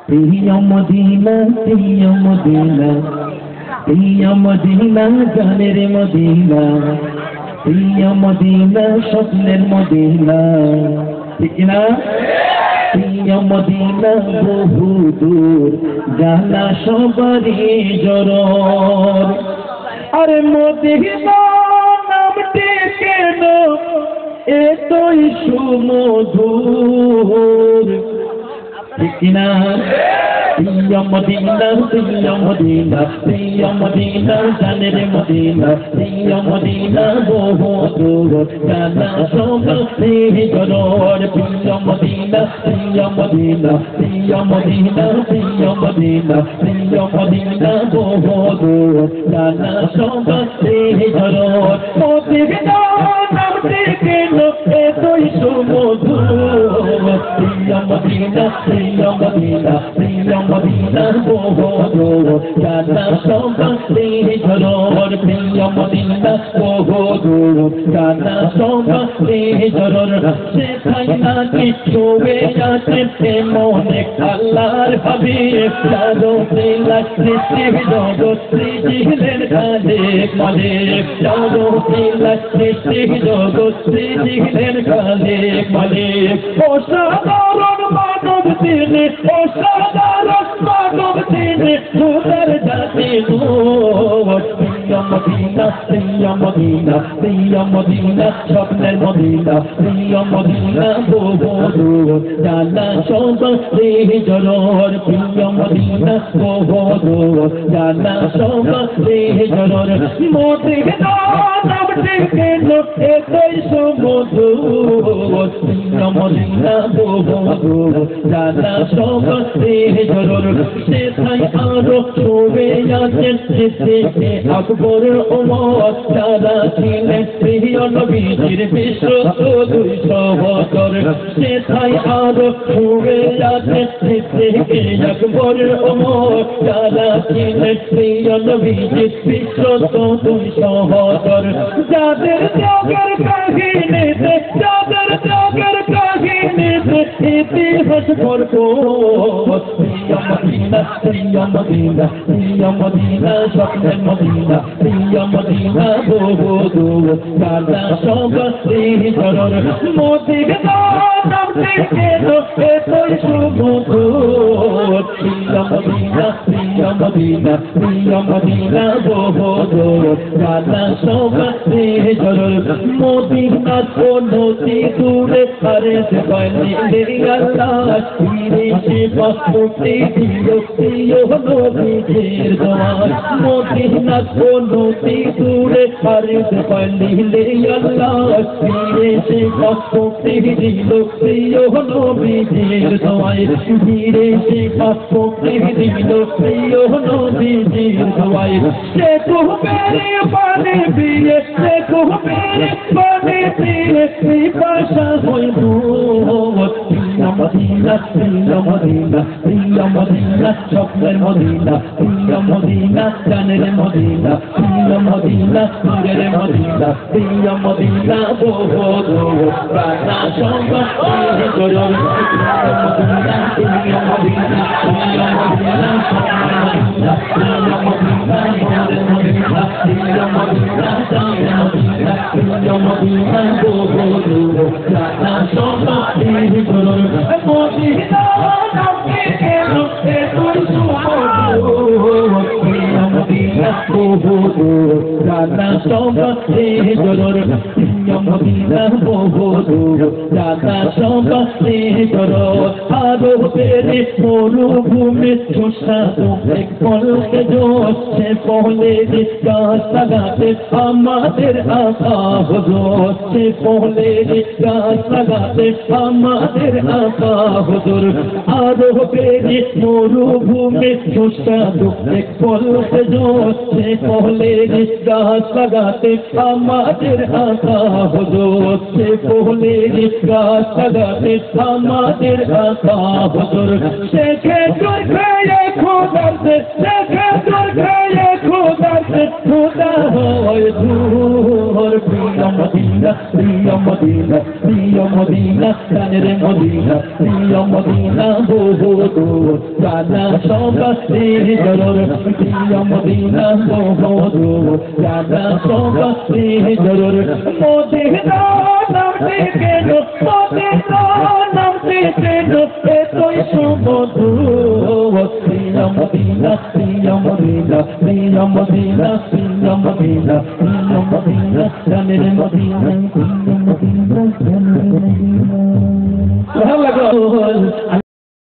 প্রিয় মদিনা প্রিয় মদিনা প্রিয় মদিনা জানের মদিনা প্রিয় মদিনা স্বপ্নের মদিনা ঠিক না প্রিয় মদিনা বহু দূর জানা সবারই জরর আরে মদিনা নামটি কেন এতই সুমধুর ঠিক না প্রিয় মদিনা প্রিয় মদিনা প্রিয় মদিনা জানের মদিনা প্রিয় মদিনা বহু দূর জানা সবারই জরর প্রিয় মদিনা প্রিয় মদিনা প্রিয় মদিনা প্রিয় মদিনা প্রিয় মদিনা বহু দূর জানা সবারই জরর মদিনা নামটি কেন এতই সুমধুর প্রিয় মদিনা প্রিয় মদিনা প্রিয় মদিনা বহু দূর জানা সবারই জরর প্রিয় মদিনা বহু দূর জানা সবারই জরর সেখানে নাকি শোবে আছে মনে আল্লাহর হাবিব জানো প্রিয় সৃষ্টি জগৎ সৃজিলেন খালিক মালিক জানো প্রিয় সৃষ্টি জগৎ সৃজিলেন খালিক মালিক অসাধারণ মানব তিনি অসাধারণ মানব তিনি সুন্দর জাতি প্রিয় মদিনা প্রিয় মদিনা প্রিয় মদিনা স্বপ্নের মদিনা প্রিয় মদিনা বহু দূর জানা সবারই জরর প্রিয় মদিনা বহু দূর জানা সবারই জরর মদিনা নামটি কেন এতই সুমধুর প্রিয় মদিনা বহু দূর জানা সবারই জরর সেথায় আরো শোবে আছেন সিদ্দিকে আকবর ওমর যারা ছিলেন প্রিয় নবীজির বিশ্ব দুই সহচর সেথায় আরো শোবে আছেন সিদ্দিকে আকবর ওমর যারা ছিলেন প্রিয় নবীজির বিশ্ব দুই সহচর যাদের ত্যাগের কাহিনীতে যাদের ত্যাগের কাহিনীতে ইতিহাস ভরপুর প্রিয় মদিনা প্রিয় মদিনা প্রিয় মদিনা স্বপ্নের মদিনা প্রিয় মদিনা বহু দূর জানা সবারই জরর মদিনা নামটি কেন এতই সুমধুর প্রিয় মদিনা প্রিয় মদিনা প্রিয় মদিনা বহু দূর জানা সবারই জরর মদিনা নদী দূরে আরে সে পানি আল্লাহ ফিরে সে মুক্তি দিও প্রিয় নবীজির দোয়ার মদিনা নদী দূরে আরে সে পানি আল্লাহ ফিরে সে মুক্তি দিও প্রিয় নবীজির দোয়ার ফিরে সে মুক্তি দিও প্রিয় নবীজির দোয়ার সে কুহবেরি পানি পিয়ে সে কুহবেরি পানি পিয়ে পিপাসা হইব প্রিয় মদিনা প্রিয় মদিনা প্রিয় মদিনা স্বপ্নের মদিনা প্রিয় মদিনা জানের মদিনা প্রিয় মদিনা নূরের মদিনা প্রিয় মদিনা বহু দূর প্রাণা সবারই জরর প্রিয় মদিনা প্রিয় মদিনা প্রিয় মদিনা স্বপ্নের মদিনা প্রিয় মদিনা নূরের মদিনা প্রিয় মদিনা জানের মদিনা প্রিয় মদিনা বহু দূর প্রাণা সবারই জরর মদিনা নামটি কেন এতই সুমধুর প্রিয় মদিনা বহু দূর জানা সবারই জরর প্রিয় মদিনা বহু দূর জানা সবারই জরর আরো পেরে মরুভূমি শোষাতো এক পলকে জোচ্ছে পহলে গাছ লাগাতে আমাদের আশা হুজুর সে পহলে গাছ লাগাতে আমাদের আশা হুজুর আরো পেরে মরুভূমি শোষাতো এক পলকে জোচ্ছে পহলে গাছ লাগাতে আমাদের আশা হুজুর সে ফুলের গাছ লাগাতে আমাদের আশা হুজুর শেখে তোর খেয়ে খোদাতে শেখে তোর খেয়ে খোদাতে খোদা হয় দূর প্রিয় মদিনা প্রিয় মদিনা প্রিয় মদিনা জানের মদিনা প্রিয় মদিনা বহু দূর জানা সবাতে জরুর প্রিয় মদিনা বহু দূর জানা সবাতে জরুর মদিনা নামতে কেন মদিনা নামতে কেন এতই সুমধুর প্রিয় মদিনা প্রিয় মদিনা প্রিয় মদিনা প্রিয় মদিনা প্রিয় মদিনা জানের মদিনা